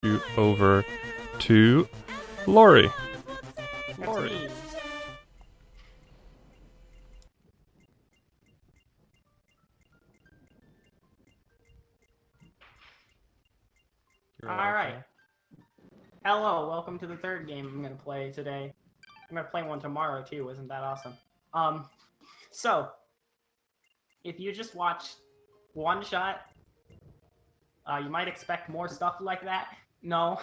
you over to Laurie. Laurie. Alright. Hello, welcome to the third game I'm going to play today. I'm going to play one tomorrow too, isn't that awesome? So, if you just watch one shot, you might expect more stuff like that. No.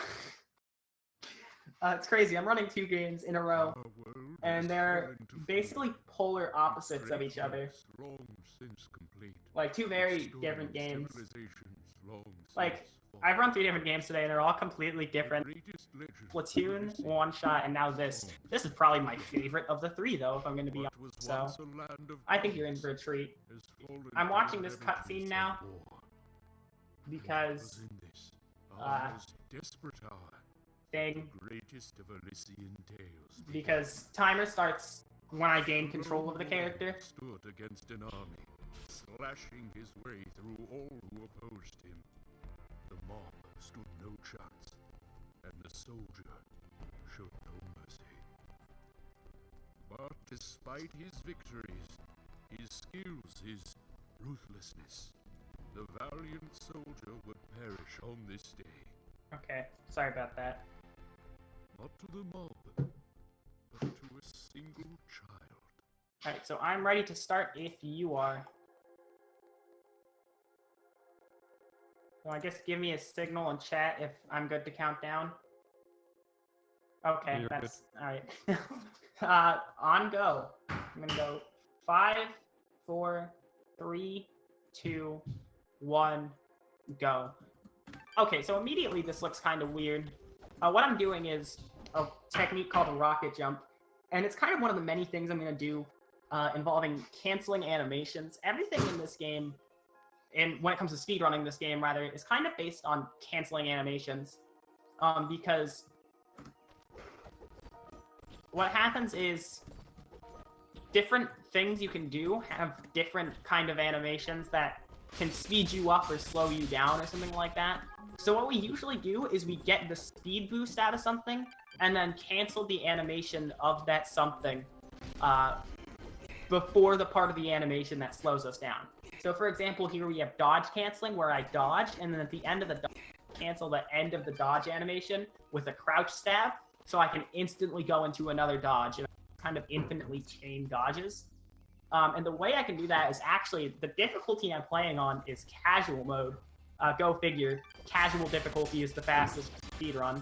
It's crazy, I'm running 2 games in a row, and they're basically polar opposites of each other. Like, 2 very different games. Like, I've run 3 different games today, and they're all completely different. Splatoon, One Shot, and now this. This is probably my favorite of the 3, though, if I'm going to be honest. So, I think you're in for a treat. I'm watching this cutscene now because greatest of Elysian tales. Because timer starts when I gain control of the character. Stood against an army, slashing his way through all who opposed him. The mob stood no chance, and the soldier showed no mercy. But despite his victories, his skills, his ruthlessness, the valiant soldier would perish on this day. Okay, sorry about that. Not to the mob, but to a single child. Alright, so I'm ready to start if you are. So I guess give me a signal in chat if I'm good to count down. Okay, You're that's alright. On go. I'm gonna go 5, 4, 3, 2, 1, go. Okay, so immediately this looks kind of weird. What I'm doing is a technique called a rocket jump, and it's kind of one of the many things I'm going to do involving canceling animations. Everything in this game, and when it comes to speedrunning this game, rather, is kind of based on canceling animations, because what happens is different things you can do have different kind of animations that can speed you up or slow you down or something like that. So what we usually do is we get the speed boost out of something and then cancel the animation of that something before the part of the animation that slows us down. So for example, here we have dodge canceling, where I dodge, and then at the end of the dodge, cancel the end of the dodge animation with a crouch stab, so I can instantly go into another dodge and kind of infinitely chain dodges. And the way I can do that is actually, the difficulty I'm playing on is casual mode. Go figure, casual difficulty is the fastest speedrun.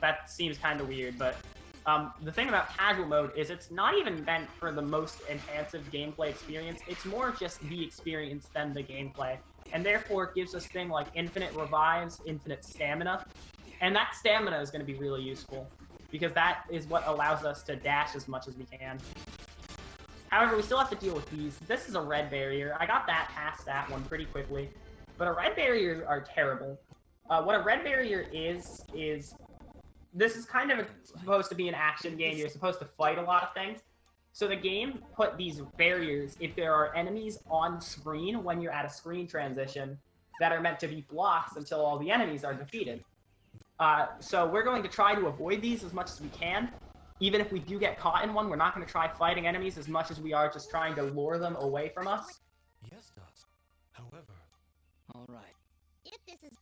That seems kind of weird, but the thing about casual mode is it's not even meant for the most enhanced gameplay experience. It's more just the experience than the gameplay. And therefore it gives us things like infinite revives, infinite stamina. And that stamina is going to be really useful, because that is what allows us to dash as much as we can. However, we still have to deal with these. This is a red barrier. I got that past that one pretty quickly. But a red barriers are terrible. What a red barrier is this is kind of supposed to be an action game. You're supposed to fight a lot of things. So the game put these barriers if there are enemies on screen when you're at a screen transition that are meant to be blocks until all the enemies are defeated. So we're going to try to avoid these as much as we can. Even if we do get caught in one, we're not going to try fighting enemies as much as we are just trying to lure them away from us. Yes, does. However, all right. If this is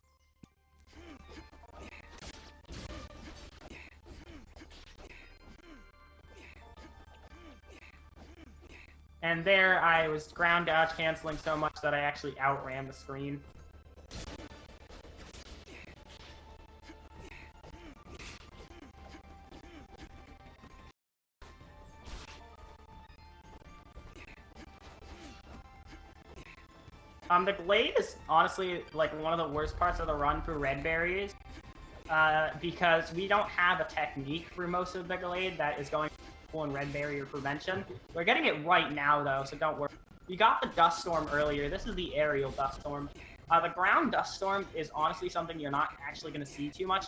And there I was ground dodge canceling so much that I actually outran the screen. The Glade is honestly like one of the worst parts of the run for red barriers, because we don't have a technique for most of the Glade that is going full in red barrier prevention. We're getting it right now though, so don't worry. We got the dust storm earlier. This is the aerial dust storm. The ground dust storm is honestly something you're not actually going to see too much,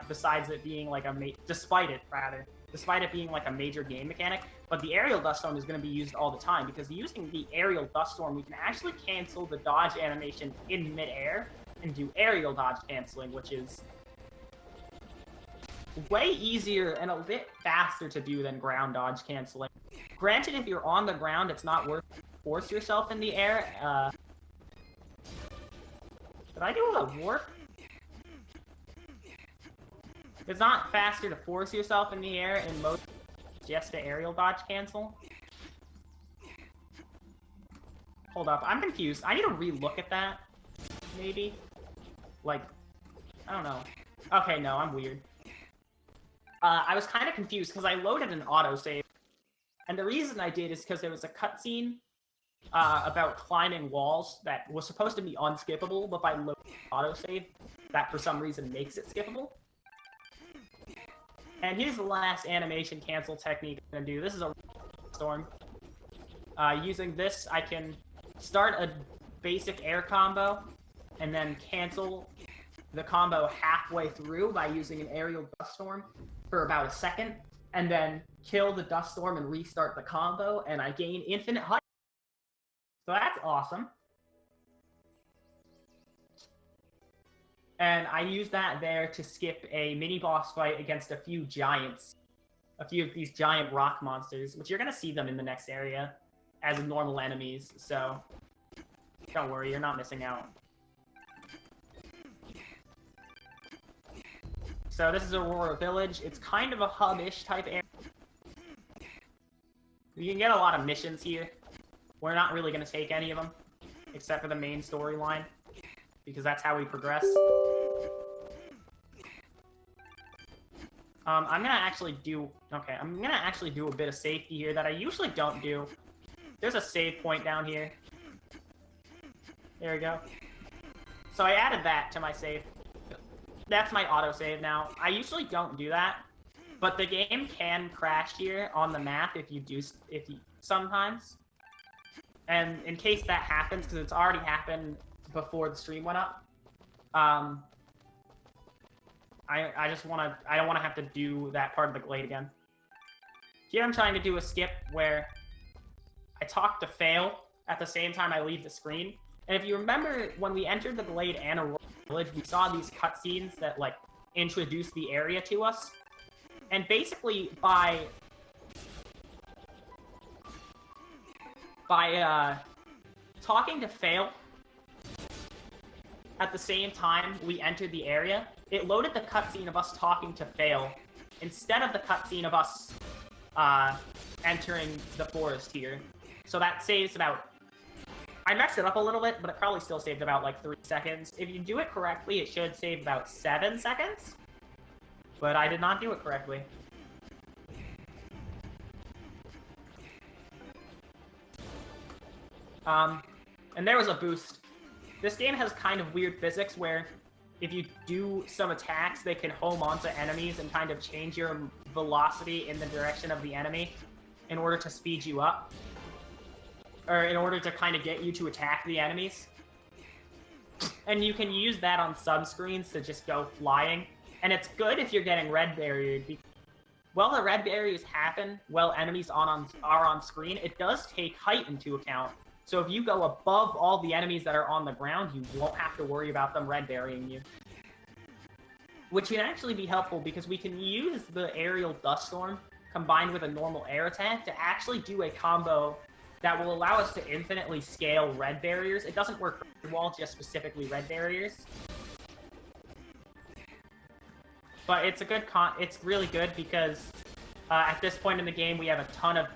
besides it being like despite it being like a major game mechanic. But the aerial dust storm is going to be used all the time, because using the aerial dust storm, we can actually cancel the dodge animation in midair, and do aerial dodge canceling, which is way easier and a bit faster to do than ground dodge canceling. Granted, if you're on the ground, it's not worth it to force yourself in the air. Did I do a warp? It's not faster to force yourself in the air in most, just to aerial dodge cancel. Hold up, I'm confused. I need to re-look at that, maybe? Like, I don't know. Okay, no, I'm weird. I was kind of confused because I loaded an autosave. And the reason I did is because there was a cutscene about climbing walls that was supposed to be unskippable, but by loading autosave, that for some reason makes it skippable. And here's the last animation cancel technique I'm going to do. This is a storm. Using this, I can start a basic air combo, and then cancel the combo halfway through by using an aerial dust storm for about a second, and then kill the dust storm and restart the combo, and I gain infinite height. So that's awesome. And I use that there to skip a mini-boss fight against a few giants. A few of these giant rock monsters, which you're going to see them in the next area as normal enemies, so don't worry, you're not missing out. So this is Aurora Village. It's kind of a hub-ish type area. You can get a lot of missions here. We're not really going to take any of them, except for the main storyline, because that's how we progress. I'm gonna actually do a bit of safety here that I usually don't do. There's a save point down here. There we go. So I added that to my save. That's my autosave now. I usually don't do that, but the game can crash here on the map if you sometimes. And in case that happens, because it's already happened before the stream went up, I don't want to have to do that part of the glade again. Here I'm trying to do a skip where I talk to Fail at the same time I leave the screen. And if you remember, when we entered the glade and Aurora Village, we saw these cutscenes that, like, introduced the area to us. And basically, by talking to Fail at the same time we entered the area, it loaded the cutscene of us talking to Fail instead of the cutscene of us entering the forest here. So that saves about... I messed it up a little bit, but it probably still saved about, like, 3 seconds. If you do it correctly, it should save about 7 seconds. But I did not do it correctly. And there was a boost. This game has kind of weird physics where if you do some attacks, they can home onto enemies and kind of change your velocity in the direction of the enemy in order to speed you up. Or in order to kind of get you to attack the enemies. And you can use that on sub-screens to just go flying. And it's good if you're getting red barriered. While the red barriers happen, while enemies are on screen, it does take height into account. So if you go above all the enemies that are on the ground, you won't have to worry about them red barrieing you. Which can actually be helpful because we can use the aerial dust storm combined with a normal air attack to actually do a combo that will allow us to infinitely scale red barriers. It doesn't work for every wall, just specifically red barriers. But it's a good it's really good because at this point in the game we have a ton of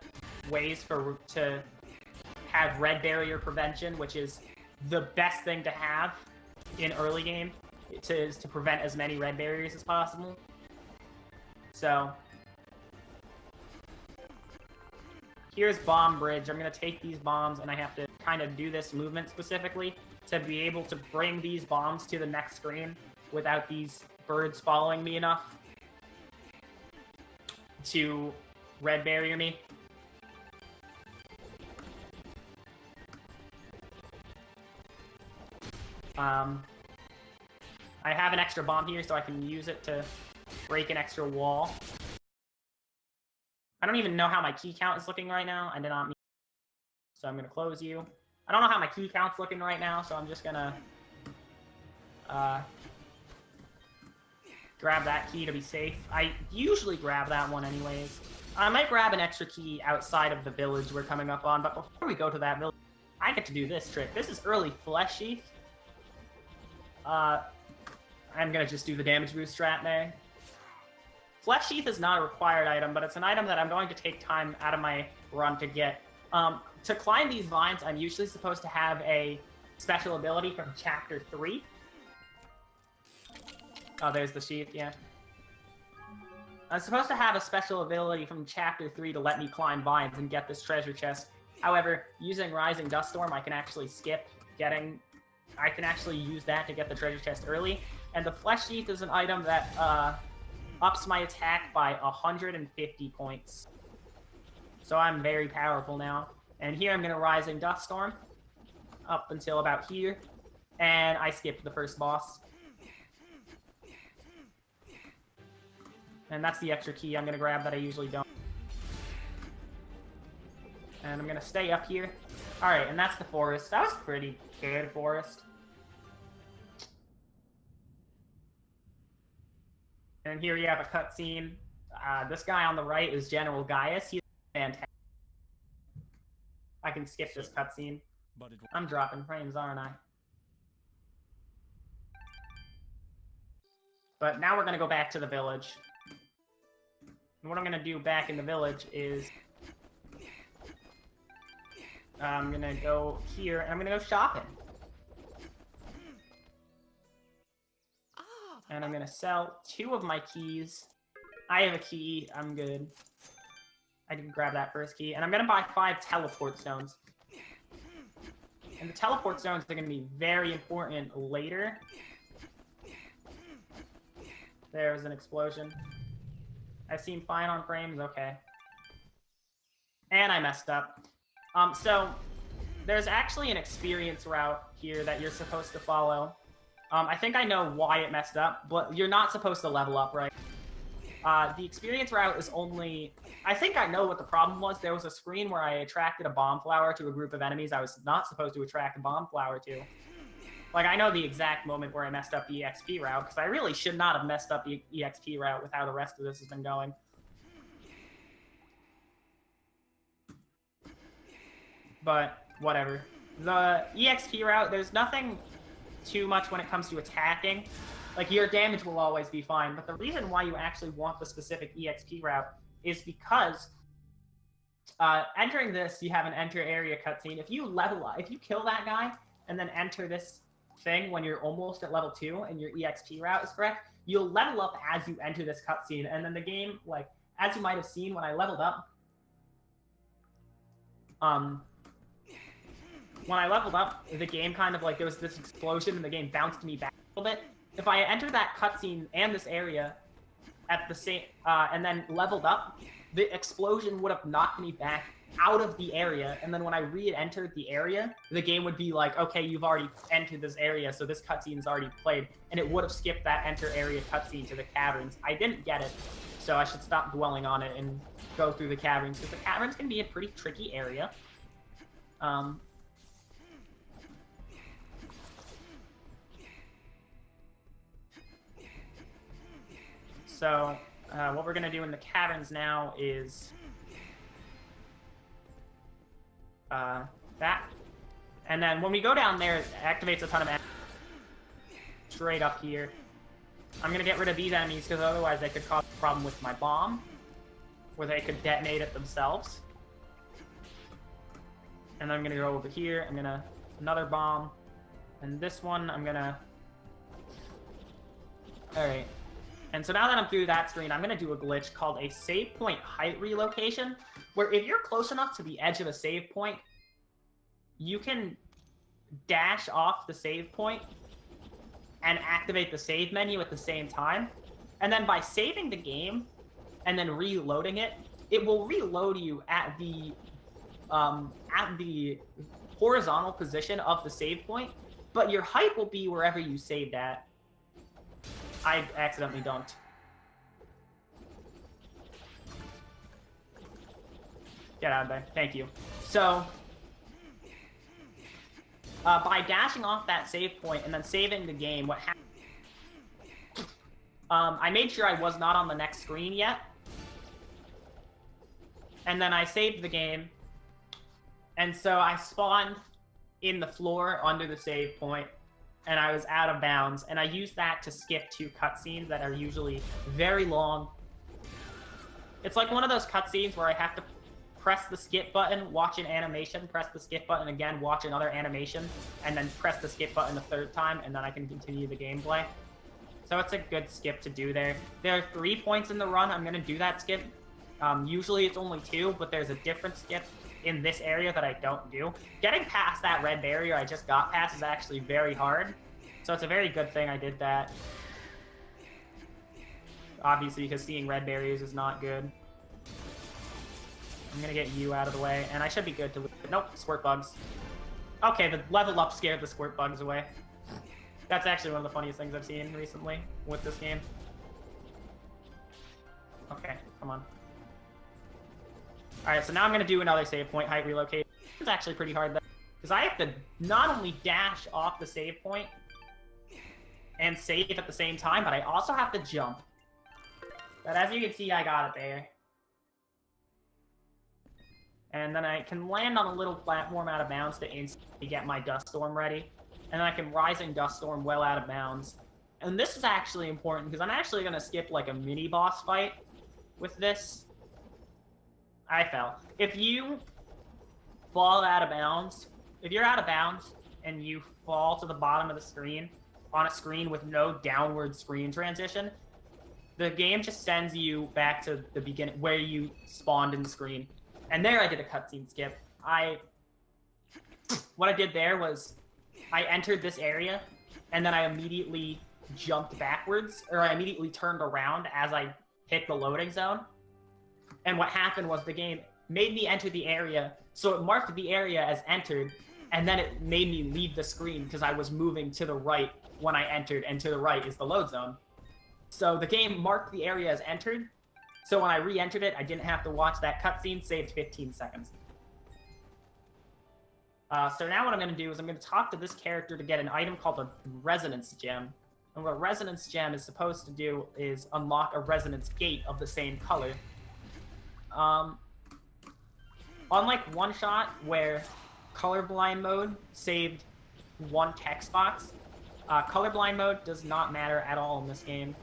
ways to have red barrier prevention, which is the best thing to have in early game to prevent as many red barriers as possible. So here's Bomb Bridge. I'm going to take these bombs, and I have to kind of do this movement specifically to be able to bring these bombs to the next screen without these birds following me enough to red barrier me. I have an extra bomb here, so I can use it to break an extra wall. I don't even know how my key count is looking right now. I did not mean... So I'm going to close you. I don't know how my key count's looking right now, so I'm just going to Grab that key to be safe. I usually grab that one anyways. I might grab an extra key outside of the village we're coming up on, but before we go to that village, I get to do this trick. This is early Flesh Sheath. I'm gonna just do the damage boost strat there. Flesh Sheath is not a required item, but it's an item that I'm going to take time out of my run to get. To climb these vines, I'm usually supposed to have a special ability from Chapter 3. Oh, there's the sheath, yeah. I'm supposed to have a special ability from Chapter 3 to let me climb vines and get this treasure chest. However, using Rising Dust Storm, I can actually skip getting... I can actually use that to get the treasure chest early. And the Flesh Sheath is an item that ups my attack by 150 points. So I'm very powerful now. And here I'm going to Rising Dust Storm up until about here. And I skipped the first boss. And that's the extra key I'm going to grab that I usually don't. And I'm going to stay up here. Alright, and that's the forest. That was pretty good, forest. And here you have a cutscene. This guy on the right is General Gaius. He's fantastic. I can skip this cutscene. I'm dropping frames, aren't I? But now we're going to go back to the village. And what I'm going to do back in the village is... I'm going to go here, and I'm going to go shopping. And I'm going to sell 2 of my keys. I have a key. I'm good. I can grab that first key. And I'm going to buy 5 teleport stones. And the teleport stones are going to be very important later. There's an explosion. I seem fine on frames? Okay. And I messed up. So, there's actually an experience route here that you're supposed to follow. I think I know why it messed up, but you're not supposed to level up, right? The experience route is only... I think I know what the problem was. There was a screen where I attracted a bomb flower to a group of enemies I was not supposed to attract a bomb flower to. Like, I know the exact moment where I messed up the EXP route, because I really should not have messed up the EXP route with how the rest of this has been going. But, whatever. The EXP route, there's nothing too much when it comes to attacking. Like, your damage will always be fine, but the reason why you actually want the specific EXP route is because entering this, you have an enter area cutscene. If you level up, if you kill that guy and then enter this thing when you're almost at level 2 and your EXP route is correct, you'll level up as you enter this cutscene, and then the game, like, as you might have seen when I leveled up, when I leveled up, the game kind of, like, there was this explosion and the game bounced me back a little bit. If I entered that cutscene and this area at the same, and then leveled up, the explosion would have knocked me back out of the area, and then when I re-entered the area, the game would be like, okay, you've already entered this area, so this cutscene's already played, and it would have skipped that enter area cutscene to the caverns. I didn't get it, so I should stop dwelling on it and go through the caverns, because the caverns can be a pretty tricky area. So, what we're going to do in the caverns now is that. And then when we go down there, it activates a ton of enemies straight up here. I'm going to get rid of these enemies because otherwise they could cause a problem with my bomb, where they could detonate it themselves. And then I'm going to go over here. I'm going to... another bomb. And this one, I'm going to... Alright. And so now that I'm through that screen, I'm going to do a glitch called a save point height relocation, where if you're close enough to the edge of a save point, you can dash off the save point and activate the save menu at the same time. And then by saving the game and then reloading it, it will reload you at the horizontal position of the save point, but your height will be wherever you saved at. I accidentally dunked. Get out of there. Thank you. So, by dashing off that save point and then saving the game, what happened... I made sure I was not on the next screen yet. And then I saved the game. And so I spawned in the floor under the save point, and I was out of bounds. And I used that to skip 2 cutscenes that are usually very long. It's like one of those cutscenes where I have to press the skip button, watch an animation, press the skip button again, watch another animation, and then press the skip button a 3rd time, and then I can continue the gameplay. So it's a good skip to do there. There are 3 points in the run. I'm going to do that skip. Usually it's only 2, but there's a different skip in this area that I don't do. Getting past that red barrier I just got past is actually very hard. So it's a very good thing I did that. Obviously, because seeing red barriers is not good. I'm gonna get you out of the way, and I should be good to... Nope, squirt bugs. Okay, the level up scared the squirt bugs away. That's actually one of the funniest things I've seen recently with this game. Okay, come on. Alright, so now I'm gonna do another save point, height relocate. It's actually pretty hard, though, because I have to not only dash off the save point and save at the same time, but I also have to jump. But as you can see, I got it there. And then I can land on a little platform out of bounds to instantly get my dust storm ready. And then I can rising dust storm well out of bounds. And this is actually important because I'm actually going to skip like a mini boss fight with this. I fell. If you fall out of bounds, if you're out of bounds and you fall to the bottom of the screen on a screen with no downward screen transition, the game just sends you back to the beginning where you spawned in the screen. And there I did a cutscene skip. What I did there was I entered this area and then I immediately jumped backwards, or I immediately turned around as I hit the loading zone. And what happened was the game made me enter the area, so it marked the area as entered, and then it made me leave the screen because I was moving to the right when I entered, and to the right is the load zone. So the game marked the area as entered, so when I re-entered it, I didn't have to watch that cutscene, saved 15 seconds. So now what I'm going to do is I'm going to talk to this character to get an item called a Resonance Gem. And what a Resonance Gem is supposed to do is unlock a Resonance Gate of the same color. Unlike One Shot, where colorblind mode saved one text box, colorblind mode does not matter at all in this game.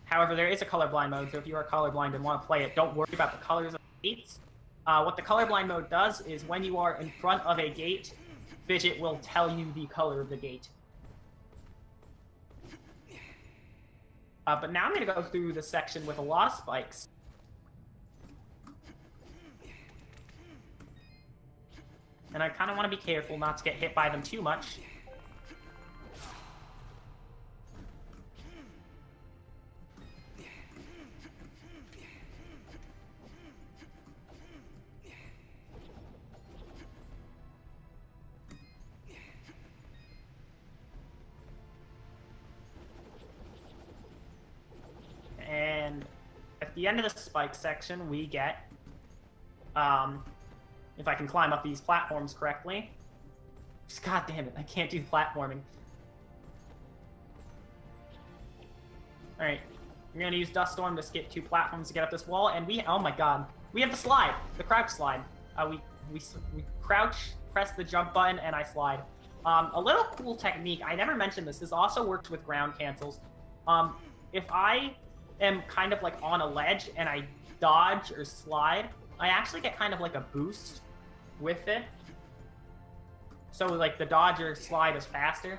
However, there is a colorblind mode, so if you are colorblind and want to play it, don't worry about the colors of the gates. What the colorblind mode does is when you are in front of a gate, Fidget will tell you the color of the gate. But now I'm going to go through the section with a lot of spikes. And I kind of want to be careful not to get hit by them too much. And at the end of the spike section, we get, if I can climb up these platforms correctly. God damn it, I can't do platforming. Alright, we're gonna use Dust Storm to skip 2 platforms to get up this wall, and we, oh my god, we have the slide, the crouch slide. We crouch, press the jump button, and I slide. A little cool technique, I never mentioned this, this also works with ground cancels. If I am kind of like on a ledge and I dodge or slide, I actually get kind of like a boost with it. So like the dodge or slide is faster.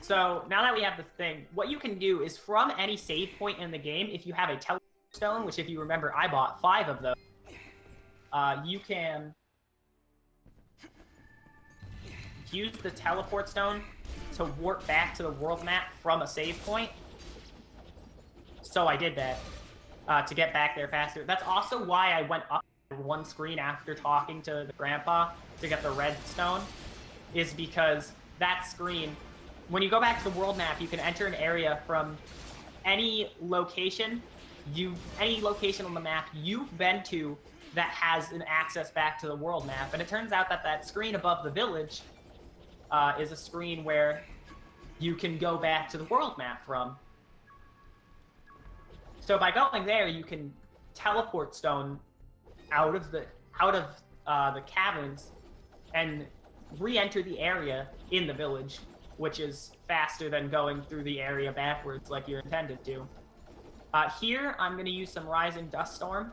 So now that we have the thing, what you can do is from any save point in the game, if you have a teleport stone, which if you remember I bought 5 of those, you can use the teleport stone to warp back to the world map from a save point. So I did that to get back there faster. That's also why I went up one screen after talking to the grandpa to get the red stone, is because that screen, when you go back to the world map, you can enter an area from any location on the map you've been to that has an access back to the world map. And it turns out that that screen above the village is a screen where you can go back to the world map from. So by going there, you can teleport stone out of the caverns and re-enter the area in the village, which is faster than going through the area backwards like you're intended to. Here, I'm going to use some Rising Dust Storm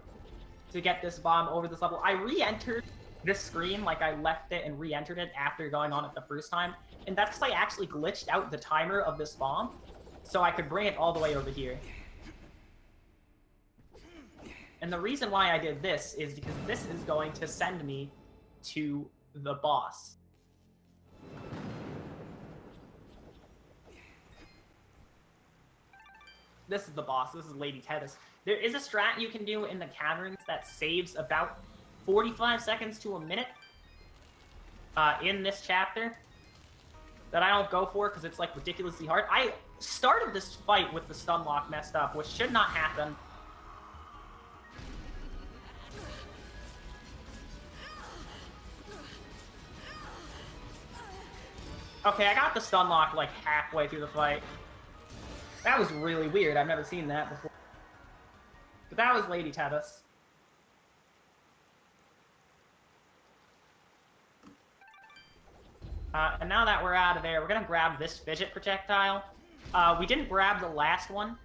to get this bomb over this level. I re-entered this screen, like I left it and re-entered it after going on it the first time, and that's because I actually glitched out the timer of this bomb, so I could bring it all the way over here. And the reason why I did this is because this is going to send me to the boss. This is the boss. This is Lady Tethys. There is a strat you can do in the caverns that saves about 45 seconds to a minute in this chapter that I don't go for because it's like ridiculously hard. I started this fight with the stun lock messed up, which should not happen. Okay, I got the stun lock like halfway through the fight. That was really weird. I've never seen that before. But that was Lady Tethys. And now that we're out of there, we're gonna grab this fidget projectile. We didn't grab the last one,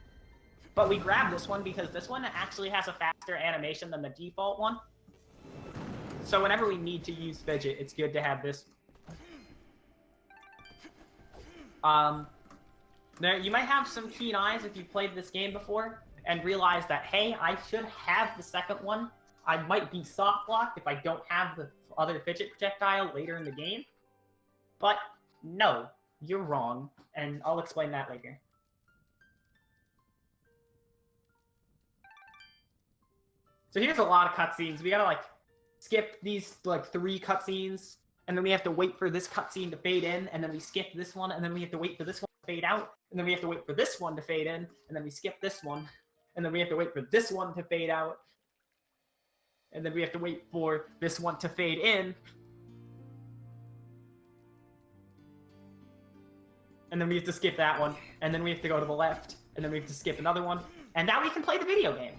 but we grabbed this one because this one actually has a faster animation than the default one. So whenever we need to use fidget, it's good to have this. You might have some keen eyes if you've played this game before and realize that, hey, I should have the second one. I might be soft blocked if I don't have the other fidget projectile later in the game. But no, you're wrong, and I'll explain that later. So here's a lot of cutscenes. We gotta like skip these like 3 cutscenes, and then we have to wait for this cutscene to fade in, and then we skip this one, and then we have to wait for this one to fade out, and then we have to wait for this one to fade in, and then we skip this one, and then we have to wait for this one to fade out, and then we have to wait for this one to fade in, and then we have to skip that one, and then we have to go to the left, and then we have to skip another one, and now we can play the video game.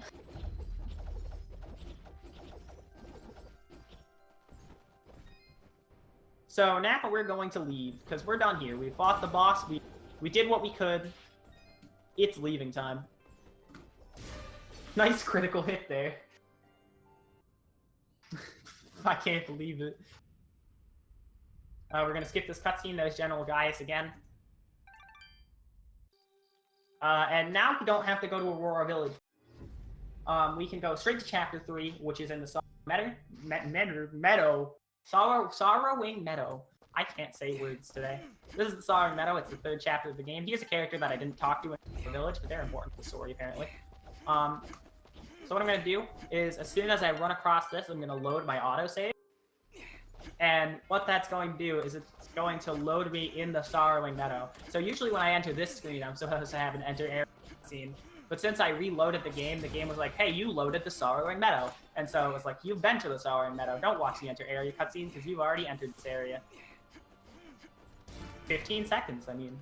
So now we're going to leave, because we're done here. We fought the boss, we did what we could. It's leaving time. Nice critical hit there. I can't believe it. We're going to skip this cutscene. There's General Gaius again. And now we don't have to go to Aurora Village. We can go straight to Chapter 3, which is in the Sorrowing Meadow. I can't say words today. This is the Sorrowing Meadow. It's the 3rd chapter of the game. Here's a character that I didn't talk to in the village, but they're important to the story, apparently. So what I'm going to do is, as soon as I run across this, I'm going to load my autosave. And what that's going to do is it's going to load me in the Sorrowing Meadow. So usually when I enter this screen, I'm supposed to have an enter area scene. But since I reloaded the game was like, hey, you loaded the Sorrowing Meadow. And so it was like, you've been to the Sorrowing Meadow. Don't watch the enter area cutscene because you've already entered this area. 15 seconds, I mean.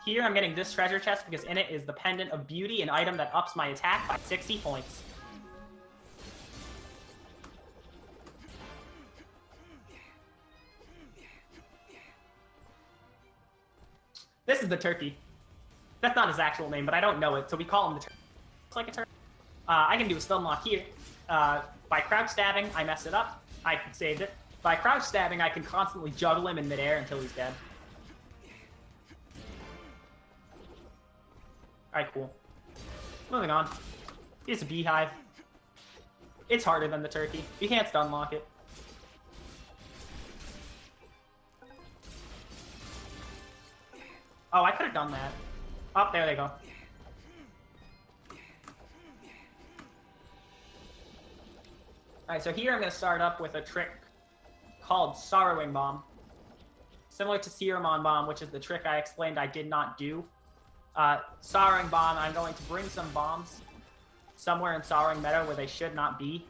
Here I'm getting this treasure chest because in it is the Pendant of Beauty, an item that ups my attack by 60 points. This is the turkey. That's not his actual name, but I don't know it, so we call him the turkey. Looks like a turkey. I can do a stun lock here. By crouch stabbing, I messed it up. I saved it. By crouch stabbing, I can constantly juggle him in midair until he's dead. Alright, cool. Moving on. Here's a beehive. It's harder than the turkey. You can't stun lock it. Oh, I could have done that. Oh, there they go. Alright, so here I'm going to start up with a trick called Sorrowing Bomb. similar to Serum Bomb, which is the trick I explained I did not do. Soaring Bomb, I'm going to bring some bombs somewhere in Soaring Meadow where they should not be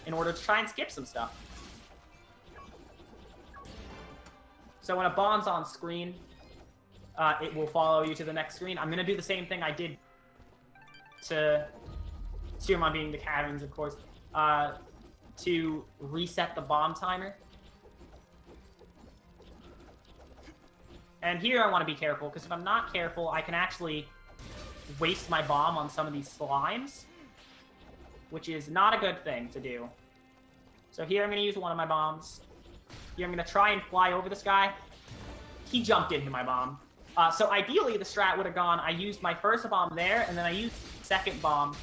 in order to try and skip some stuff. So when a bomb's on screen, it will follow you to the next screen. I'm going to do the same thing I did to Serum being the caverns, of course, to reset the bomb timer. And here I want to be careful, because if I'm not careful, I can actually waste my bomb on some of these slimes, which is not a good thing to do. So here I'm going to use one of my bombs. Here I'm going to try and fly over this guy. He jumped into my bomb. So ideally, the strat would have gone, I used my first bomb there, and then I used second bomb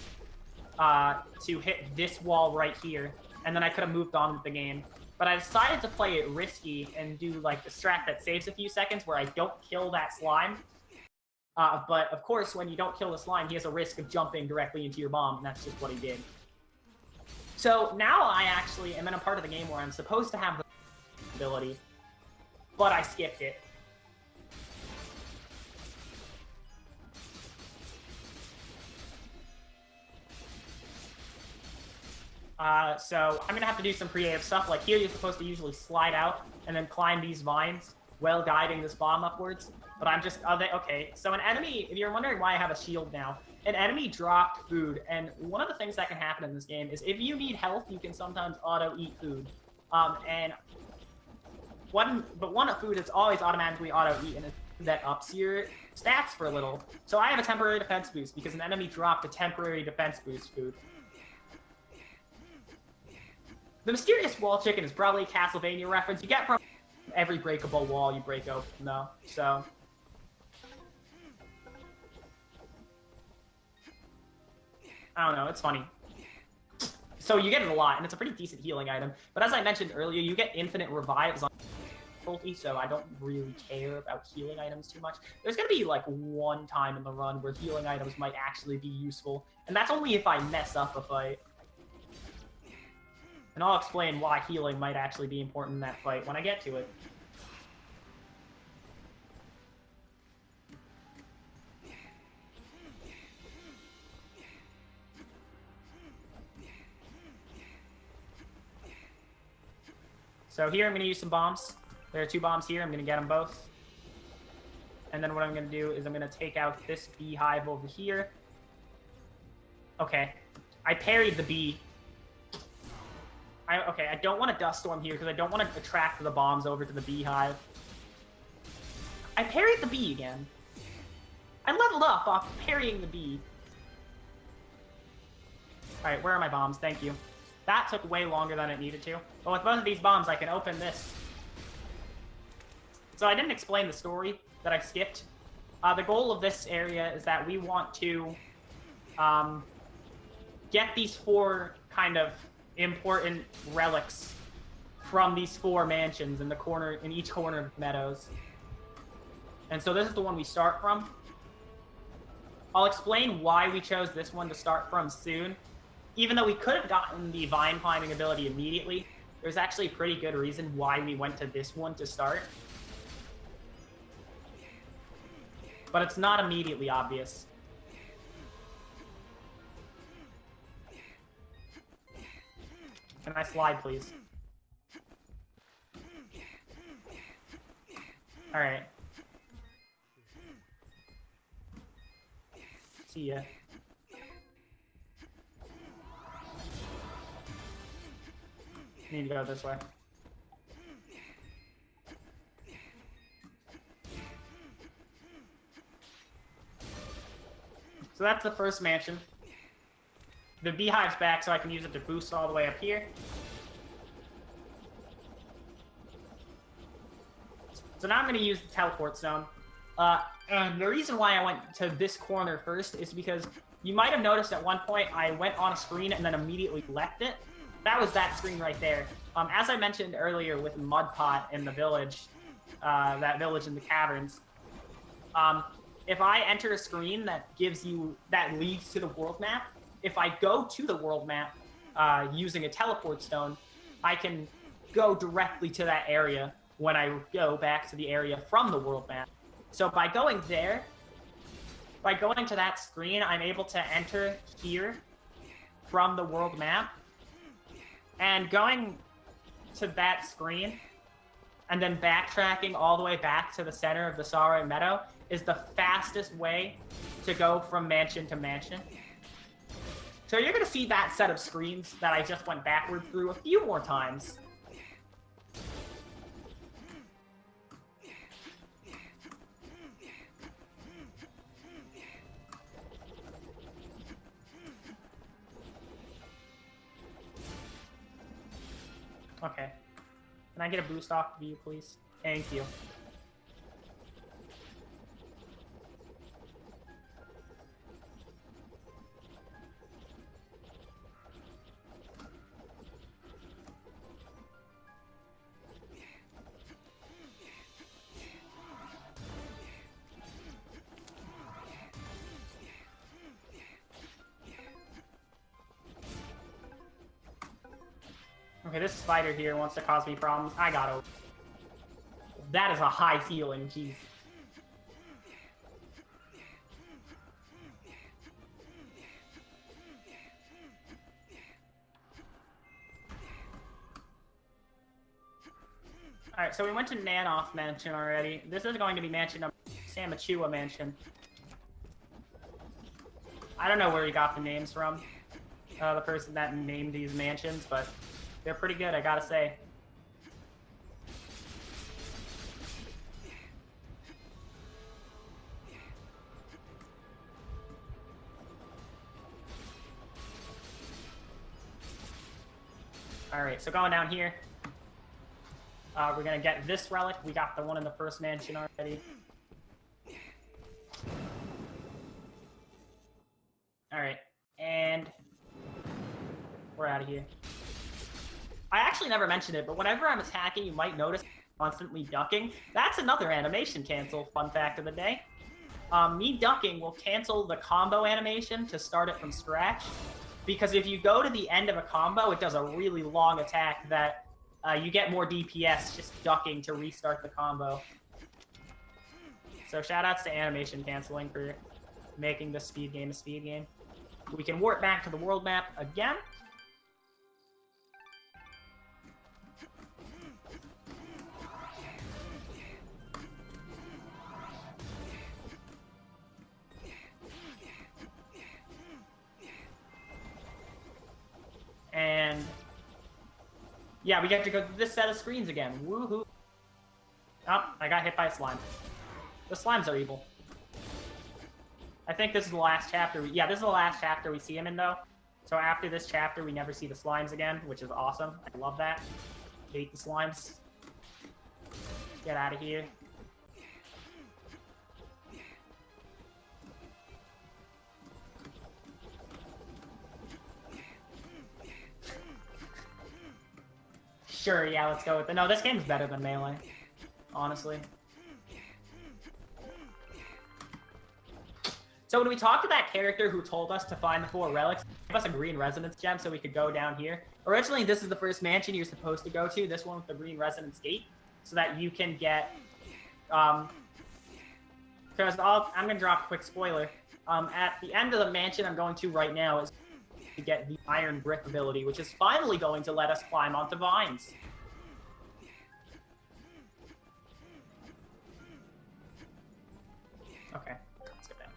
to hit this wall right here, and then I could have moved on with the game. But I decided to play it risky and do like the strat that saves a few seconds where I don't kill that slime. But of course, when you don't kill the slime, he has a risk of jumping directly into your bomb, and that's just what he did. So now I actually am in a part of the game where I'm supposed to have the ability, but I skipped it. So I'm gonna have to do some creative stuff. Like here, you're supposed to usually slide out and then climb these vines while guiding this bomb upwards. But I'm just, okay. So an enemy, if you're wondering why I have a shield now, an enemy dropped food. And one of the things that can happen in this game is if you need health, you can sometimes auto-eat food. And one of food is always automatically auto-eaten, and that ups your stats for a little. So I have a temporary defense boost because an enemy dropped a temporary defense boost food. The mysterious wall chicken is probably a Castlevania reference. You get from every breakable wall you break open, though. So I don't know, it's funny. So you get it a lot, and it's a pretty decent healing item. But as I mentioned earlier, you get infinite revives on difficulty, so I don't really care about healing items too much. There's gonna be like one time in the run where healing items might actually be useful, and that's only if I mess up a fight. And I'll explain why healing might actually be important in that fight when I get to it. So here I'm going to use some bombs. There are 2 bombs here. I'm going to get them both. And then what I'm going to do is I'm going to take out this beehive over here. Okay. I parried the bee. Okay, I don't want a dust storm here because I don't want to attract the bombs over to the beehive. I parried the bee again. I leveled up off parrying the bee. Alright, where are my bombs? Thank you. That took way longer than it needed to. But with both of these bombs, I can open this. So I didn't explain the story that I skipped. The goal of this area is that we want to get these 4 kind of important relics from these 4 mansions in each corner of Meadows. And so this is the one we start from. I'll explain why we chose this one to start from soon. Even though we could have gotten the vine climbing ability immediately, there's actually a pretty good reason why we went to this one to start. But it's not immediately obvious. Can I slide, please? Alright. See ya. Need to go this way. So that's the first mansion. The beehive's back, so I can use it to boost all the way up here. So now I'm going to use the teleport stone. And the reason why I went to this corner first is because you might have noticed at one point I went on a screen and then immediately left it. That was that screen right there. As I mentioned earlier with Mudpot in the village, that village in the caverns, if I enter a screen that leads to the world map, if I go to the world map using a teleport stone, I can go directly to that area when I go back to the area from the world map. So by going there, by going to that screen, I'm able to enter here from the world map. And going to that screen, and then backtracking all the way back to the center of the Sorrow Meadow is the fastest way to go from mansion to mansion. So you're going to see that set of screens that I just went backwards through a few more times. Okay. Can I get a boost off view, please? Thank you. Okay, this spider here wants to cause me problems. I got over. That is a high ceiling, jeez. Alright, so we went to Nanoth Mansion already. This is going to be mansion number Samachua Mansion. I don't know where he got the names from, the person that named these mansions, but they're pretty good, I gotta say. Alright, so going down here, we're gonna get this relic. We got the one in the first mansion already. Alright, and we're out of here. I actually never mentioned it, but whenever I'm attacking, you might notice I'm constantly ducking. That's another animation cancel, fun fact of the day. Me ducking will cancel the combo animation to start it from scratch, because if you go to the end of a combo, it does a really long attack that you get more DPS just ducking to restart the combo. So shoutouts to animation canceling for making this speed game a speed game. We can warp back to the world map again. And yeah, we get to go through this set of screens again. Woohoo. Oh, I got hit by a slime. The slimes are evil. I think this is the last chapter. Yeah, this is the last chapter we see him in, though. So after this chapter, we never see the slimes again, which is awesome. I love that. Hate the slimes. Get out of here. Sure, yeah, let's go with it. No, this game's better than Melee, honestly. So when we talked to that character who told us to find the 4 relics, he gave us a green resonance gem so we could go down here. Originally, this is the first mansion you're supposed to go to, this one with the green resonance gate, so that you can get, because I'm going to drop a quick spoiler. At the end of the mansion I'm going to right now is to get the Iron Brick ability, which is finally going to let us climb onto vines. Okay, let's go down.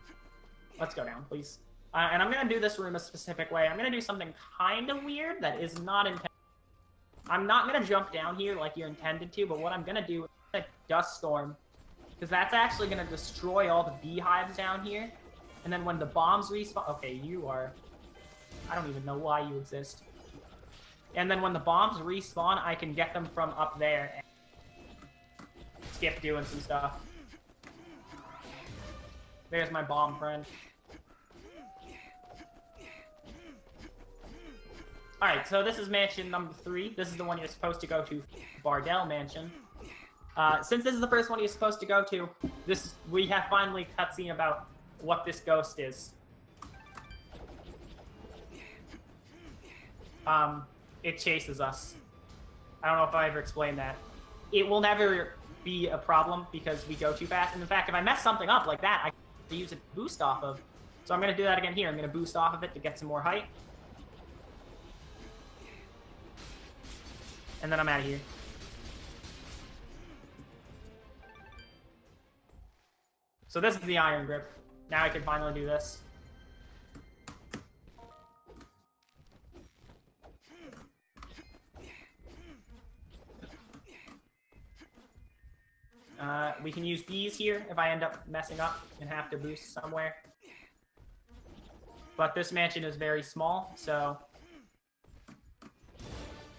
Let's go down, please. And I'm going to do this room a specific way. I'm going to do something kind of weird that is not intended. I'm not going to jump down here like you're intended to, but what I'm going to do is a dust storm, because that's actually going to destroy all the beehives down here. And then when the bombs respawn... Okay, you are... I don't even know why you exist. And then when the bombs respawn, I can get them from up there and skip doing some stuff. There's my bomb friend. Alright, so this is mansion number 3. This is the one you're supposed to go to, Bardell Mansion. Since this is the first one you're supposed to go to, we have finally cutscene about what this ghost is. It chases us. I don't know if I ever explained that. it will never be a problem because we go too fast. And in fact, if I mess something up like that, I can use it to boost off of. So I'm going to do that again here. I'm going to boost off of it to get some more height. And then I'm out of here. So this is the iron grip. Now I can finally do this. We can use these here if I end up messing up and have to boost somewhere. But this mansion is very small, so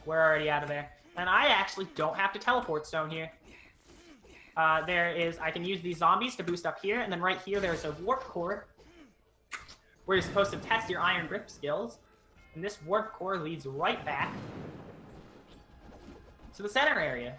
we're already out of there. And I actually don't have to teleport stone here. I can use these zombies to boost up here, and then right here there's a warp core where you're supposed to test your iron grip skills. And this warp core leads right back to the center area.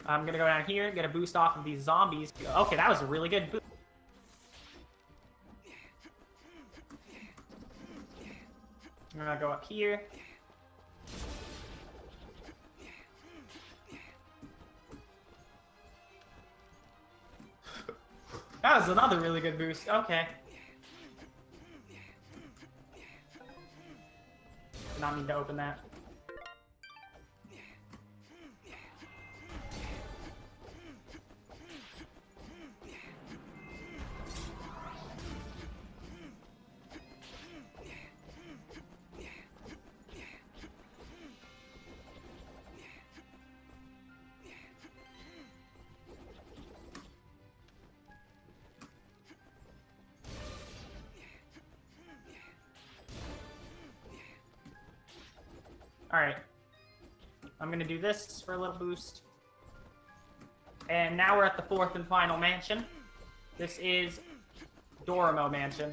I'm gonna go down here, get a boost off of these zombies. Okay, that was a really good boost. I'm gonna go up here. That was another really good boost. Okay. Did not mean to open that. Alright. I'm gonna do this for a little boost. And now we're at the fourth and final mansion. This is Dorimo Mansion.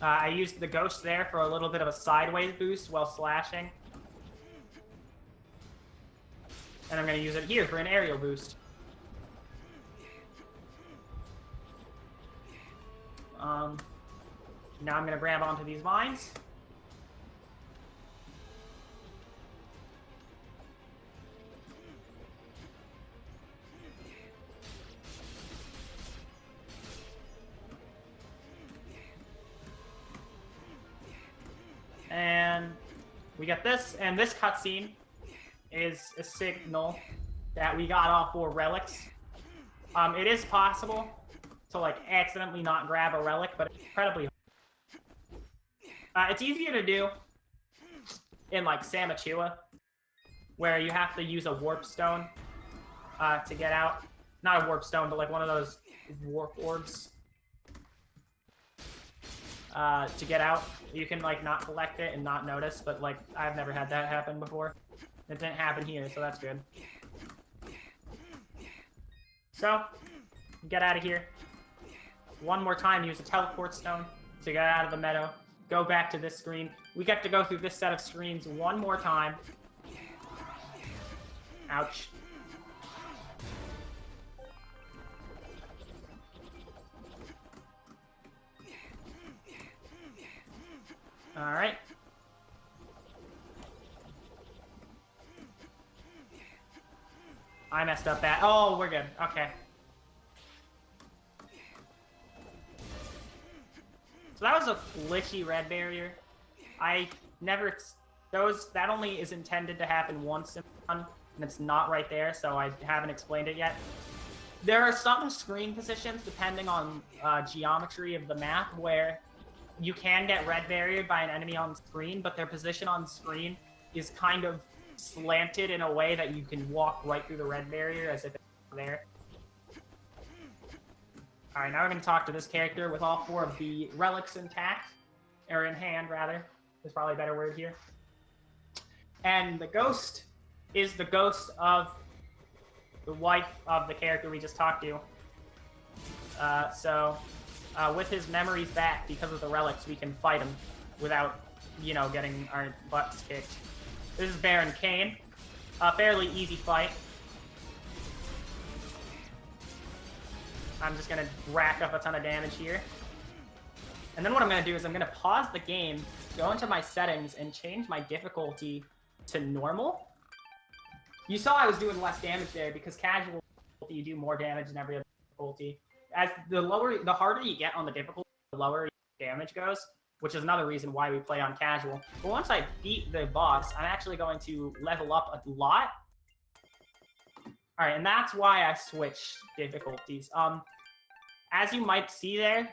I used the ghost there for a little bit of a sideways boost while slashing. And I'm gonna use it here for an aerial boost. Now I'm gonna grab onto these vines. And we get this, and this cutscene is a signal that we got all 4 relics. It is possible to like accidentally not grab a relic, but it's incredibly hard. It's easier to do in like Samachua, where you have to use a warp stone to get out. Not a warp stone, but like one of those warp orbs to get out. You can like not collect it and not notice, but like I've never had that happen before. It didn't happen here, so that's good. So, get out of here. One more time, use a teleport stone to get out of the meadow. Go back to this screen. We get to go through this set of screens one more time. Ouch. Alright. I messed up that. Oh, we're good. Okay. So that was a glitchy red barrier. I never... that only is intended to happen once in one, and it's not right there, so I haven't explained it yet. There are some screen positions, depending on geometry of the map, where you can get red barriered by an enemy on screen, but their position on screen is kind of slanted in a way that you can walk right through the red barrier as if it's there. Alright, now we're going to talk to this character with all 4 of the relics intact, or in hand, rather. There's probably a better word here. And the ghost is the ghost of the wife of the character we just talked to. with his memories back because of the relics, we can fight him without, you know, getting our butts kicked. This is Baron Kane. A fairly easy fight. I'm just gonna rack up a ton of damage here. And then what I'm gonna do is I'm gonna pause the game, go into my settings, and change my difficulty to normal. You saw I was doing less damage there because casual, you do more damage than every other difficulty. As the harder you get on the difficulty, the lower your damage goes, which is another reason why we play on casual. But once I beat the boss, I'm actually going to level up a lot. Alright, and that's why I switched difficulties. As you might see there...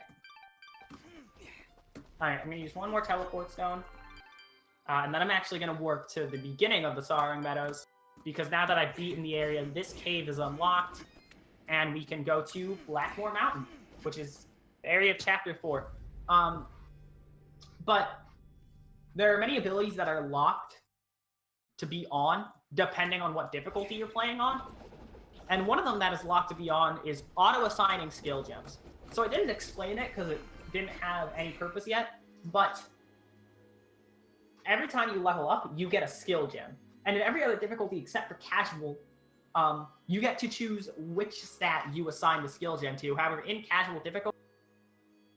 Alright, I'm going to use one more teleport stone. And then I'm actually going to work to the beginning of the Sorrowing Meadows. Because now that I've beaten the area, this cave is unlocked. And we can go to Blackmore Mountain, which is the area of Chapter 4. But there are many abilities that are locked to be on, depending on what difficulty you're playing on. And one of them that is locked to be on is auto-assigning skill gems. So I didn't explain it because it didn't have any purpose yet, but every time you level up, you get a skill gem. And in every other difficulty except for casual, you get to choose which stat you assign the skill gem to. However, in casual difficulty,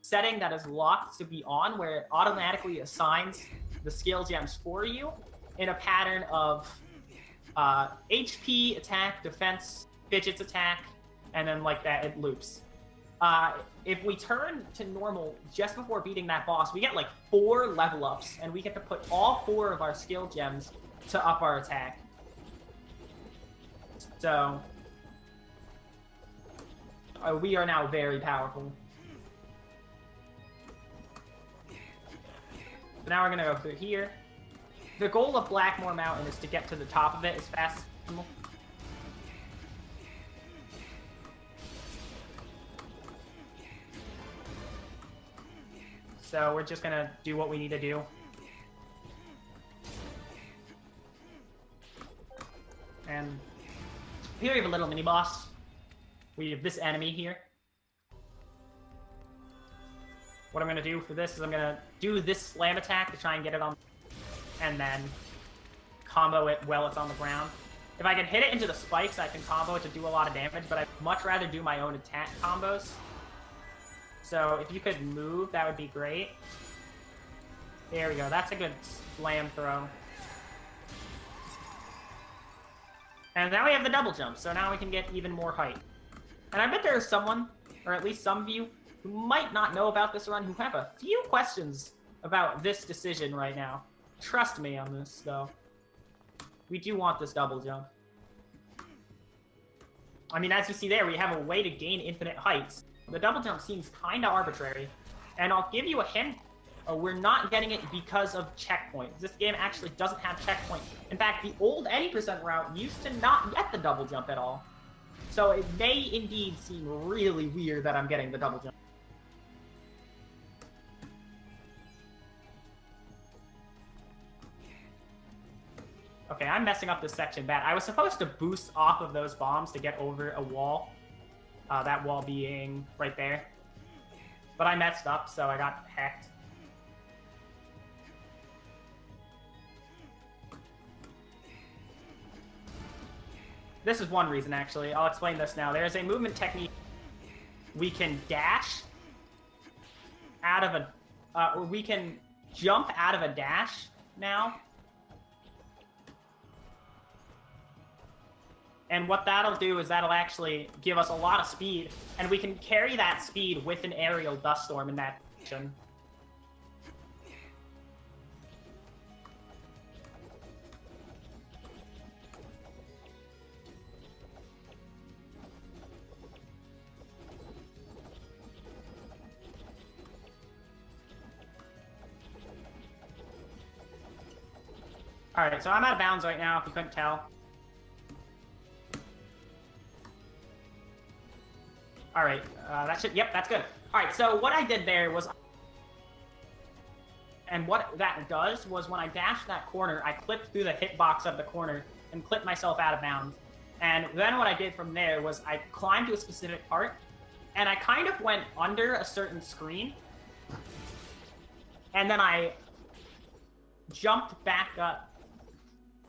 setting that is locked to be on, where it automatically assigns the skill gems for you in a pattern of HP, attack, defense, fidgets attack, and then like that, it loops. If we turn to normal just before beating that boss, we get like 4 level ups, and we get to put all 4 of our skill gems to up our attack. So, we are now very powerful. So now we're gonna go through here. The goal of Blackmore Mountain is to get to the top of it as fast as possible. So we're just gonna do what we need to do. And here we have a little mini boss. We have this enemy here. What I'm gonna do for this is I'm gonna do this slam attack to try and get it on, and then combo it while it's on the ground. If I can hit it into the spikes, I can combo it to do a lot of damage, but I'd much rather do my own attack combos. So if you could move, that would be great. There we go. That's a good slam throw. And now we have the double jump, so now we can get even more height. And I bet there is someone, or at least some of you, who might not know about this run, who have a few questions about this decision right now. Trust me on this, though. We do want this double jump. I mean, as you see there, we have a way to gain infinite heights. The double jump seems kinda arbitrary. And I'll give you a hint. We're not getting it because of checkpoints. This game actually doesn't have checkpoints. In fact, the old any percent route used to not get the double jump at all. So it may indeed seem really weird that I'm getting the double jump. Okay, I'm messing up this section bad. I was supposed to boost off of those bombs to get over a wall. That wall being right there. But I messed up, so I got hacked. This is one reason, actually. I'll explain this now. There's a movement technique. We can dash out of a... or we can jump out of a dash now. And what that'll do is that'll actually give us a lot of speed, and we can carry that speed with an aerial dust storm in that direction. Alright, so I'm out of bounds right now, if you couldn't tell. Alright, that should, yep, that's good. Alright, so what I did there was, and what that does was when I dashed that corner, I clipped through the hitbox of the corner and clipped myself out of bounds. And then what I did from there was I climbed to a specific part, and I kind of went under a certain screen, and then I jumped back up,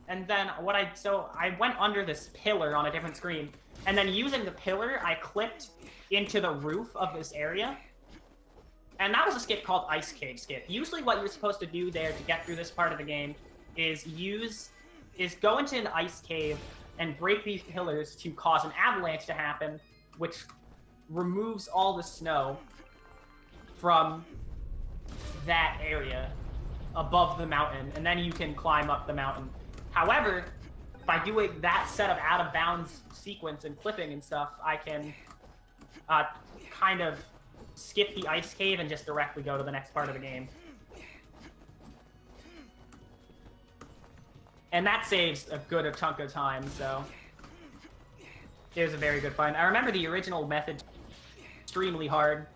and then so I went under this pillar on a different screen, and then using the pillar, I clipped into the roof of this area, and that was a skip called Ice Cave Skip. Usually what you're supposed to do there to get through this part of the game is go into an ice cave and break these pillars to cause an avalanche to happen, which removes all the snow from that area above the mountain, and then you can climb up the mountain. However, by doing that set of out-of-bounds sequence and clipping and stuff, I can kind of skip the ice cave and just directly go to the next part of the game. And that saves a good chunk of time, so it was a very good find. I remember the original method extremely hard.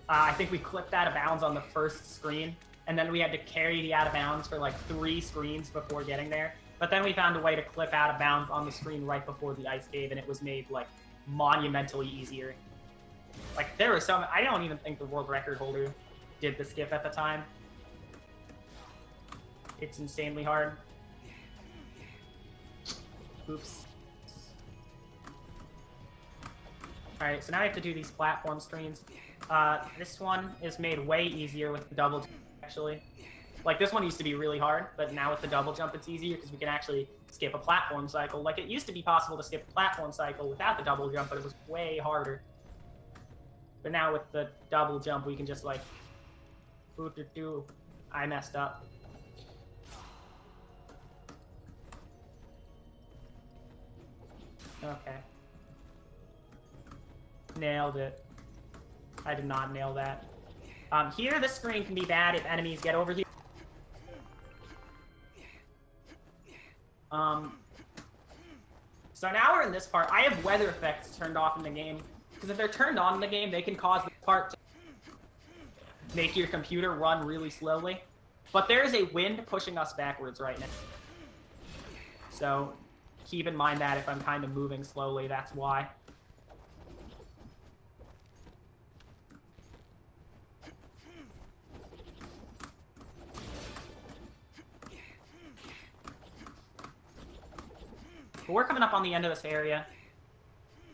I think we clipped out of bounds on the first screen, and then we had to carry the out of bounds for like 3 screens before getting there. But then we found a way to clip out of bounds on the screen right before the ice cave, and it was made like monumentally easier. Like there was some, I don't even think the world record holder did the skip at the time. It's insanely hard. Oops. Alright, so now I have to do these platform screens. This one is made way easier with the double jump, actually. Like, this one used to be really hard, but now with the double jump it's easier because we can actually skip a platform cycle. Like, it used to be possible to skip a platform cycle without the double jump, but it was way harder. But now with the double jump, we can just, like... I messed up. Okay. Nailed it. I did not nail that. Here, this screen can be bad if enemies get over here. So now we're in this part. I have weather effects turned off in the game, because if they're turned on in the game, they can cause this part to make your computer run really slowly. But there is a wind pushing us backwards right now. So keep in mind that if I'm kind of moving slowly, that's why. But we're coming up on the end of this area,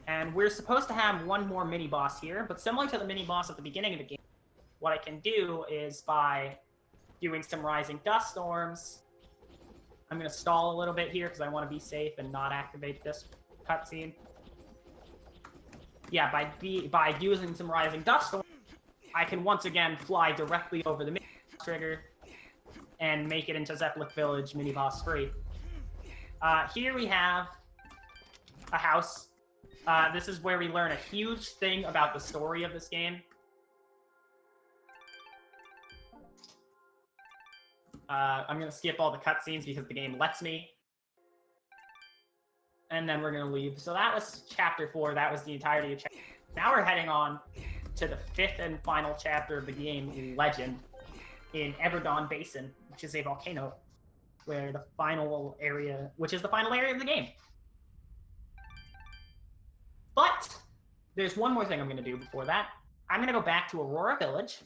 and we're supposed to have one more mini-boss here, but similar to the mini-boss at the beginning of the game, what I can do is by doing some Rising Dust Storms. I'm going to stall a little bit here because I want to be safe and not activate this cutscene. Yeah, by using some Rising Dust Storms, I can once again fly directly over the mini-boss trigger and make it into Zeppelin Village mini-boss free. Here we have a house. This is where we learn a huge thing about the story of this game. I'm going to skip all the cutscenes because the game lets me. And then we're going to leave. So that was Chapter 4. That was the entirety of Chapter 4. Now we're heading on to the 5th and final chapter of the game, Legend, in Everdon Basin, which is a volcano. Where the final area, which is the final area of the game. But there's one more thing I'm going to do before that. I'm going to go back to Aurora Village,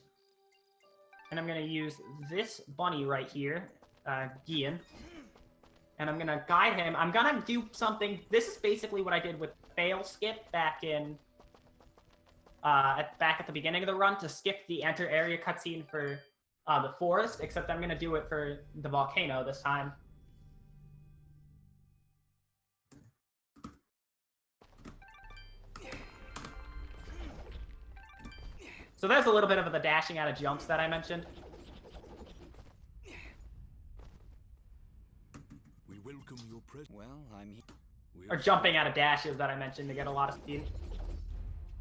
and I'm going to use this bunny right here, Gian, and I'm going to guide him. I'm going to do something. This is basically what I did with Fail Skip back in back at the beginning of the run to skip the enter area cutscene for the forest, except I'm going to do it for the volcano this time. So there's a little bit of the dashing out of jumps that I mentioned. We welcome your presence. Well, I'm here. Or jumping out of dashes that I mentioned to get a lot of speed.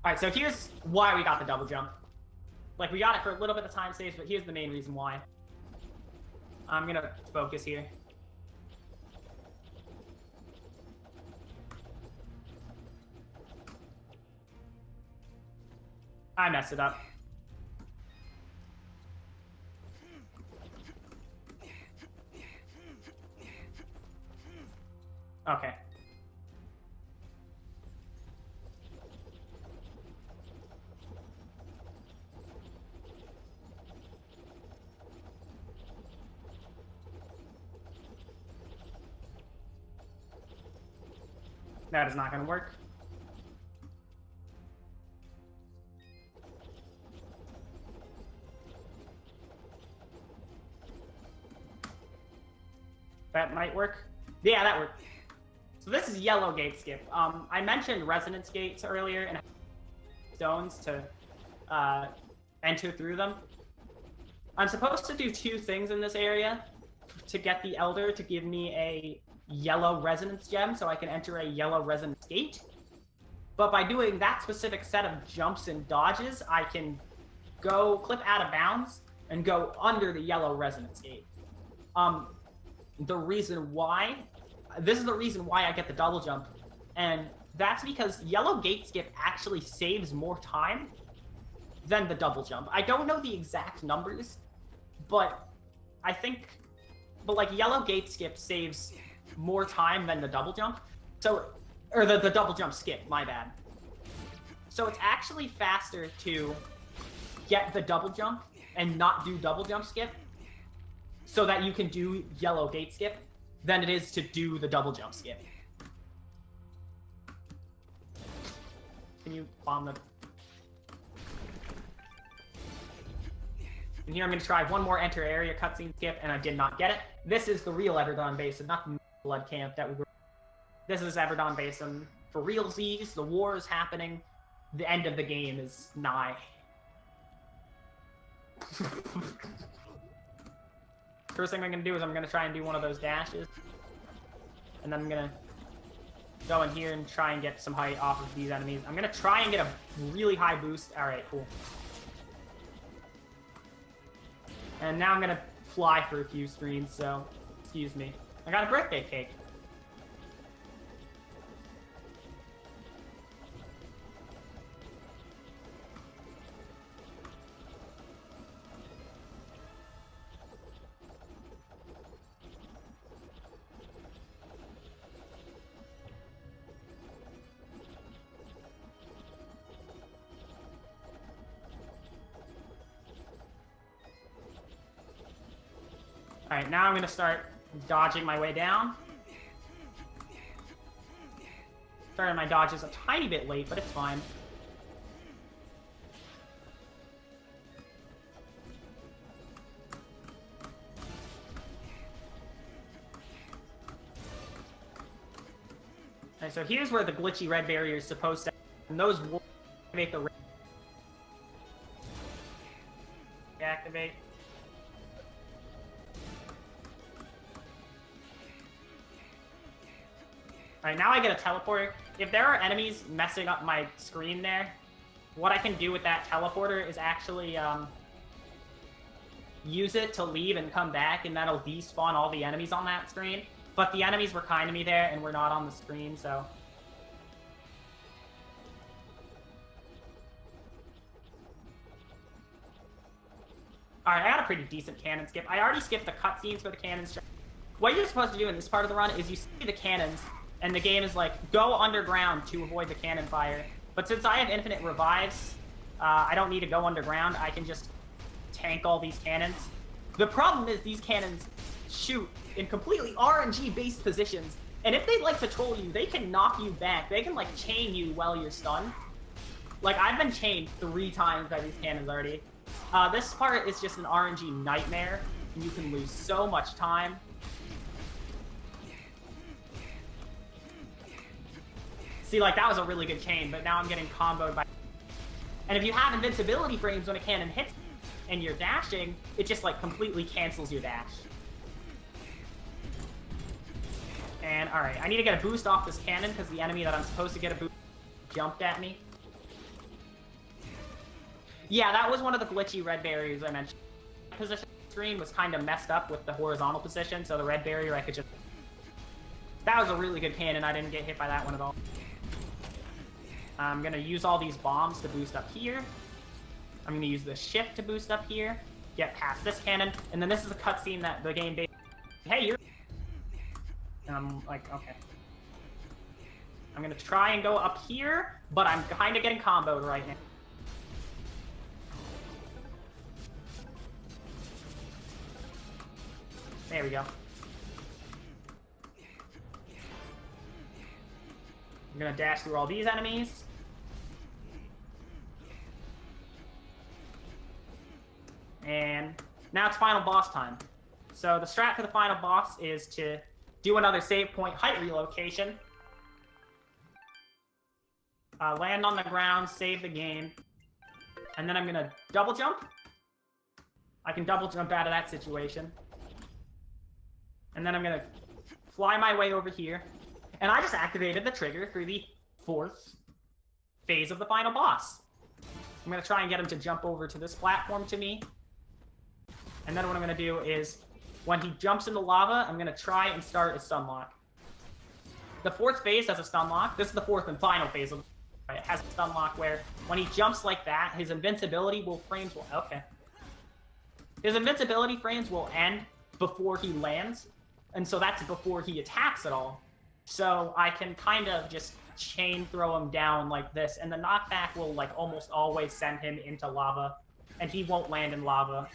Alright, so here's why we got the double jump. Like, we got it for a little bit of time saves, but here's the main reason why. I'm gonna focus here. I messed it up. Okay. That is not going to work. That might work. Yeah, that worked. So this is yellow gate skip. I mentioned resonance gates earlier and stones to enter through them. I'm supposed to do 2 things in this area to get the Elder to give me a yellow resonance gem so I can enter a yellow resonance gate. But by doing that specific set of jumps and dodges, I can go clip out of bounds and go under the yellow resonance gate. The reason why, this is the reason why I get the double jump, and that's because yellow gate skip actually saves more time than the double jump. I don't know the exact numbers, but I think, like yellow gate skip saves more time than the double jump. So, or the double jump skip, my bad. So it's actually faster to get the double jump and not do double jump skip so that you can do yellow gate skip than it is to do the double jump skip. Can you bomb the... And here I'm going to try one more enter area cutscene skip, and I did not get it. This is the real Everdon Basin, not the blood camp that we were... This is Everdon Basin. For realsies, the war is happening. The end of the game is nigh. First thing I'm going to do is I'm going to try and do one of those dashes. And then I'm going to go in here and try and get some height off of these enemies. I'm going to try and get a really high boost. Alright, cool. And now I'm going to fly for a few screens, so excuse me. I got a birthday cake. Alright, now I'm going to start dodging my way down. Started my dodges a tiny bit late, but it's fine. Alright, so here's where the glitchy red barrier is supposed to... And those will activate the... Activate. Alright, now I get a teleporter. If there are enemies messing up my screen there, what I can do with that teleporter is actually use it to leave and come back, and that'll despawn all the enemies on that screen. But the enemies were kind to me there, and we're not on the screen, so... Alright, I got a pretty decent cannon skip. I already skipped the cutscenes for the cannons. What you're supposed to do in this part of the run is you see the cannons, and the game is like, go underground to avoid the cannon fire. But since I have infinite revives, I don't need to go underground. I can just tank all these cannons. The problem is these cannons shoot in completely RNG-based positions. And if they like to troll you, they can knock you back. They can, like, chain you while you're stunned. Like, I've been chained 3 times by these cannons already. This part is just an RNG nightmare, and you can lose so much time. See, like, that was a really good chain, but now I'm getting comboed by... And if you have invincibility frames when a cannon hits and you're dashing, it just, like, completely cancels your dash. And, alright, I need to get a boost off this cannon, because the enemy that I'm supposed to get a boost jumped at me. Yeah, that was one of the glitchy red barriers I mentioned. The position screen was kind of messed up with the horizontal position, so the red barrier I could just... That was a really good cannon, I didn't get hit by that one at all. I'm going to use all these bombs to boost up here. I'm going to use the shift to boost up here. Get past this cannon. And then this is a cutscene that the game basically... Hey, you're... And I'm like, okay. I'm going to try and go up here, but I'm kind of getting comboed right now. There we go. I'm gonna dash through all these enemies. And now it's final boss time. So the strat for the final boss is to do another save point height relocation. Land on the ground, save the game. And then I'm gonna double jump. I can double jump out of that situation. And then I'm gonna fly my way over here. And I just activated the trigger for the 4th phase of the final boss. I'm gonna try and get him to jump over to this platform to me. And then what I'm gonna do is, when he jumps into lava, I'm gonna try and start a stun lock. The 4th phase has a stun lock. This is the 4th and final phase of it. Has a stun lock where, when he jumps like that, his invincibility frames will His invincibility frames will end before he lands, and so that's before he attacks at all. So I can kind of just chain throw him down like this, and the knockback will like almost always send him into lava, and he won't land in lava.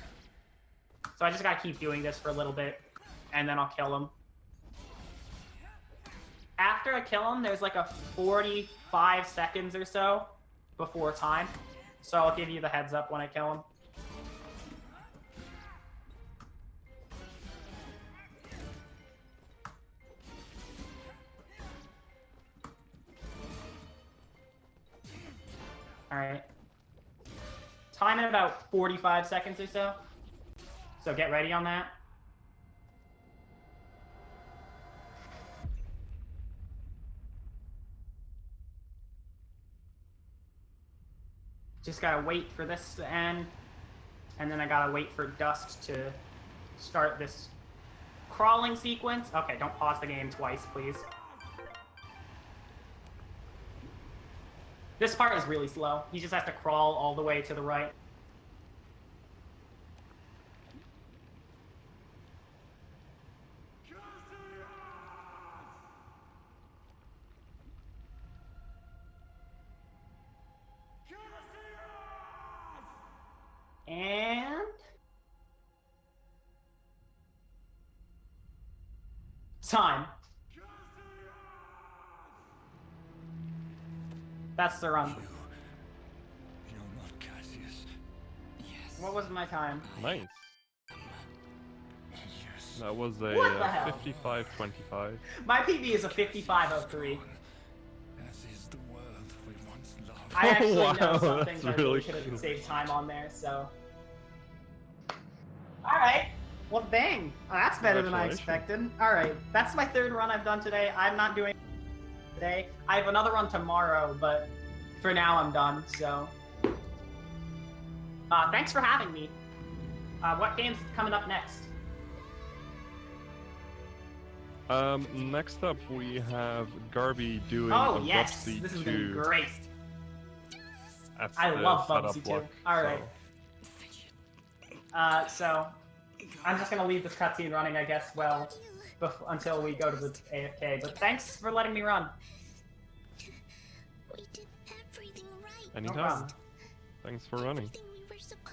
So I just gotta keep doing this for a little bit, and then I'll kill him. After I kill him, there's like a 45 seconds or so before time. So I'll give you the heads up when I kill him. Alright. Time in about 45 seconds or so. So get ready on that. Just gotta wait for this to end. And then I gotta wait for Dust to start this crawling sequence. Okay, don't pause the game twice, please. This part is really slow. He just has to crawl all the way to the right. And time. That's the run. You're not Cassius. Yes. What was my time? Nice. Yes. That was What the a hell? 55-25. My PB is a 55:03. As is the world we once loved. I actually Wow, know some that's things I really really could have cool. saved time on there, so. Alright. Well, dang. Oh, that's better than I expected. Alright. That's my 3rd run I've done today. I'm not doing today. I have another run tomorrow, but for now I'm done, so. Thanks for having me. What game's coming up next? Next up we have Garby doing Oh, a yes! Bubsy This is gonna be 2. great. That's I the love setup Bubsy 2. look, Alright. so- So I'm just gonna leave this cutscene running, I guess, until we go to the AFK. But thanks for letting me run. We did everything right. No Anytime. problem. Thanks for running. Everything we were supposed